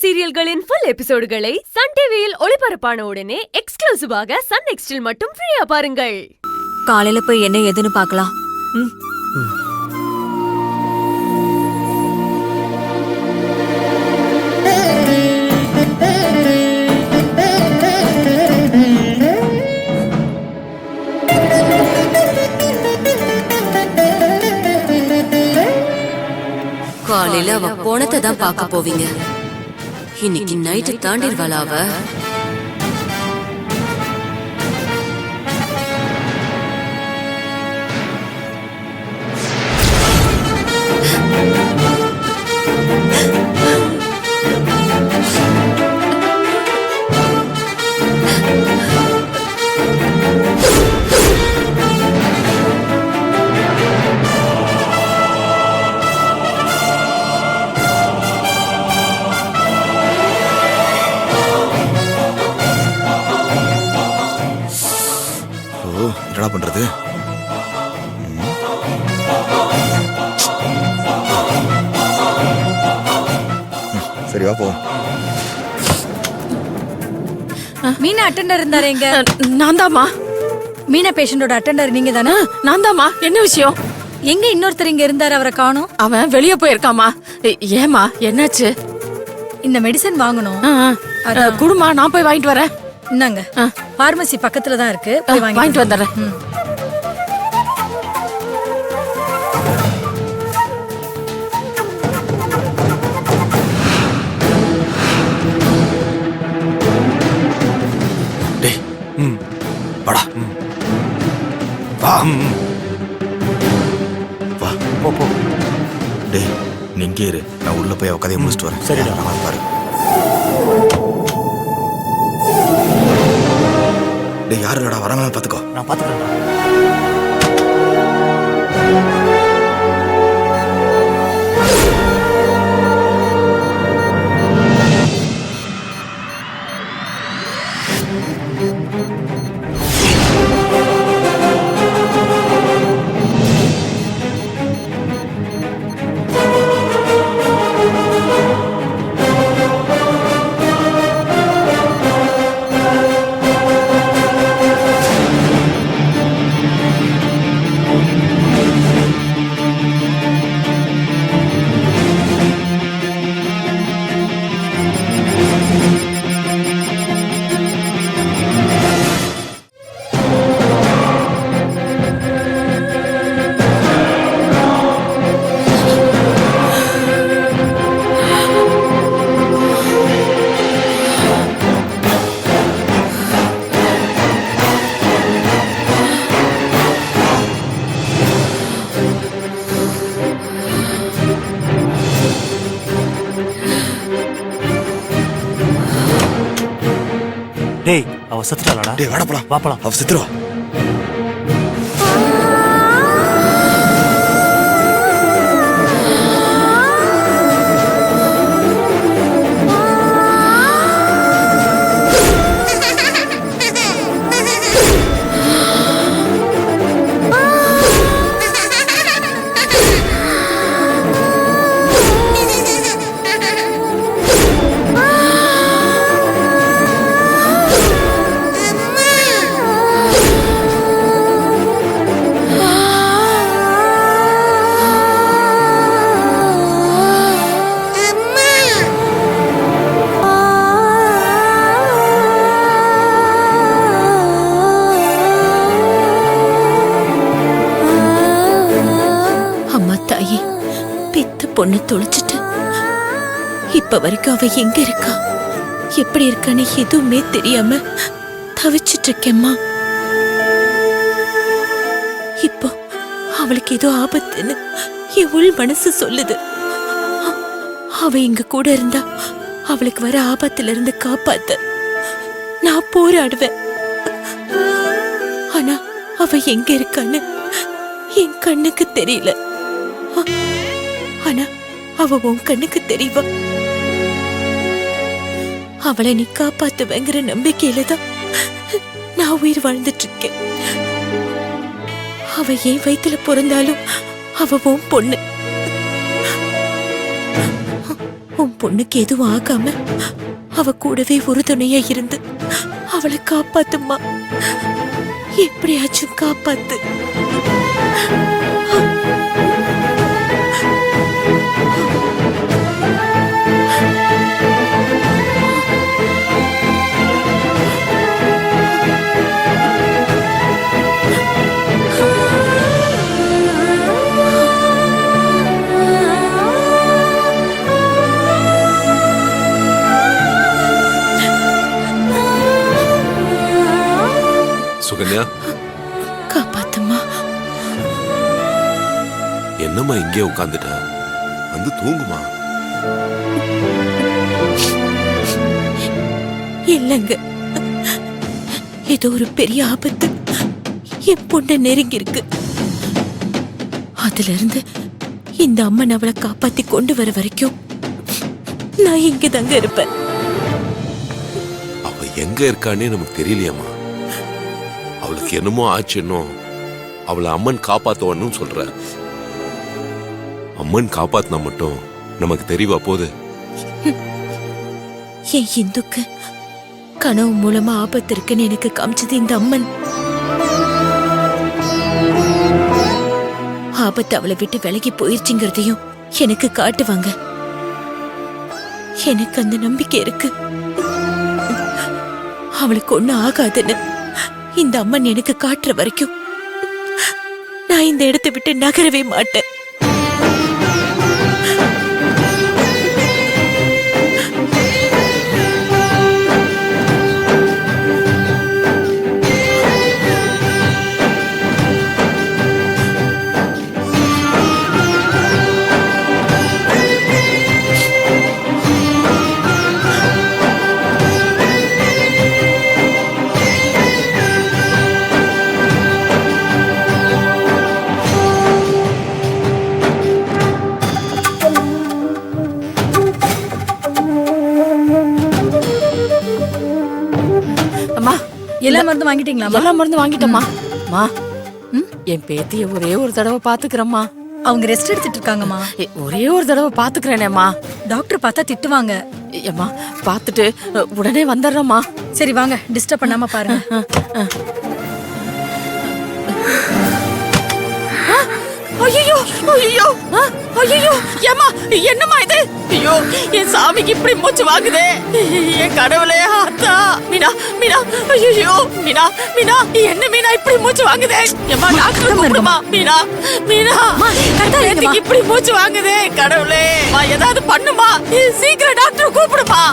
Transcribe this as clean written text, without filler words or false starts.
சீரியல்களின் full எபிசோடுகளை Sun டிவியில் ஒளிபரப்பான உடனே எக்ஸ்க்ளூசிவாக சன் நெக்ஸ்டில் மட்டும் ஃப்ரீயா பாருங்கள். காலையில போய் என்ன ஏதுன்னு பார்க்கலாம். காலையில அவ போனத்தை தான் பார்க்க போவீங்க. இன்னைக்கு நைட்டு தாண்டிடுவாளா அவ? என்னடா பண்றது? சரி வா போ. மீனா அட்டெண்டர் இருந்தாரு எங்க? நான் தாமா. மீனா பேஷண்டோட அட்டெண்டர் நீங்க தானே? நான் தாமா. என்ன விஷயம்? எங்க இன்னொருத்தர் இங்க இருந்தாரு, அவரை காணோம். அவன் வெளியே போயிருக்காமா. ஏமா என்னாச்சு? இந்த மெடிசன் வாங்கணும். குடுமா, நான் போய் வாங்கிட்டு வரேன். இந்தாங்க, பார்மசி பக்கத்துல தான் இருக்கு, போய் வாங்கிட்டு வந்துடுறேன். டேய், வாடா. வா. வா போ போ. டேய் நீ இங்கே இரு, நான் உள்ள போய் கதையை முடிச்சுட்டு வரேன். சரிடா, நான் பாரு. டேய் யாரு இல்லடா, வராங்களா பாத்துக்கோ. நான் பாத்துக்கிறேன். டேய் அவ செத்துட்டாளடா. டேய் வாடா போலாம். வா போலாம். அவ செத்துருவா. பொண்ணு தொலைச்சிட்டு இப்ப வரைக்கும் அவ எங்க இருக்கா, எப்படி இருக்கான்னு எதுவுமே தெரியாம தவிச்சிட்டு இருக்கேம்மா. இப்போ அவளுக்கு ஏதோ ஆபத்துன்னு என் உள் மனசு சொல்லுது. அவ எங்க கூட இருந்தா அவளுக்கு வர ஆபத்துல இருந்து காப்பாத்த நான் போராடுவேன். ஆனா அவ எங்க இருக்கான்னு என் கண்ணுக்கு தெரியல. ஆனா அவ உன் கண்ணுக்கு தெரியவா? அவளை நீ காப்பாத்துவேங்கிற நம்பிக்கையில தான் நான் உயிர் வாழ்ந்துட்டு இருக்கேன். அவ என் வயித்துல பிறந்தாலும் அவ உன் பொண்ணு. உன் பொண்ணுக்கு எதுவும் ஆகாம அவ கூடவே உறுதுணையா இருந்து அவளை காப்பாத்துமா, எப்படியாச்சும் காப்பாத்து. சுகன்யா, காப்பாத்துமா. என்னம்மா இங்கே உட்காந்துட்ட? வந்து தூங்குமா. இல்லங்க, ஏதோ ஒரு பெரிய ஆபத்து என் பொண்ண நெருங்கி இருக்கு. அதுல இருந்து இந்த அம்மன் அவளை காப்பாத்தி கொண்டு வர வரைக்கும் நான் இங்க தாங்க இருப்பேன். அவ எங்க இருக்கானே நமக்கு தெரியலையாமா. அவளுக்கு என்னமோ ஆச்சுன்னோ அவளை அம்மன் காப்பாத்துவான்னு சொல்ற. அம்மன் காப்பாத்தினா மட்டும் நமக்கு தெரியவா போகுது? என் இந்துக்கு கனவு மூலமா ஆபத்து இருக்குன்னு எனக்கு காமிச்சது இந்த அம்மன். ஆபத்து அவளை விட்டு விலகி போயிருச்சுங்கிறதையும் எனக்கு காட்டுவாங்க. எனக்கு அந்த நம்பிக்கை இருக்கு. அவளுக்கு ஒண்ணு ஆகாதுன்னு இந்த அம்மன் எனக்கு காட்டுற வரைக்கும் நான் இந்த இடத்தை விட்டு நகரவே மாட்டேன். அம்மா, எல்லா மருந்து வாங்கிட்டீங்களா? எல்லா மருந்து வாங்கிட்டோம்மா. அம்மா, என் பேத்திய ஒரே ஒரு தடவை பாத்துக்கிறேம்மா. அவங்க ரெஸ்ட் எடுத்துட்டு இருக்காங்கம்மா. ஒரே ஒரு தடவை பாத்துக்கிறேனேம்மா. டாக்டர் பார்த்தா திட்டுவாங்க. ஏம்மா, பாத்துட்டு உடனே வந்துடுறேம்மா. சரி வாங்க, டிஸ்டர்ப் பண்ணாம பாருங்க. ஐயோ ஐயோ ஐயோ, ஏம்மா என்னம்மா இது? ஐயோ, என் சாமிக்கு இப்படி மூச்சு வாங்குதே. என் கடவுளே, ஆத்தா. மீனா மீனா, ஐயோ மீனா மீனா, என்ன மீனா இப்படி மூச்சு வாங்குதே? ஏம்மா, டாக்டர் கூப்பிடுமா. மீனா மீனா, இப்படி மூச்சு வாங்குதே. கடவுளே, ஏதாவது பண்ணுமா. சீக்கிரம் டாக்டர் கூப்பிடுமா.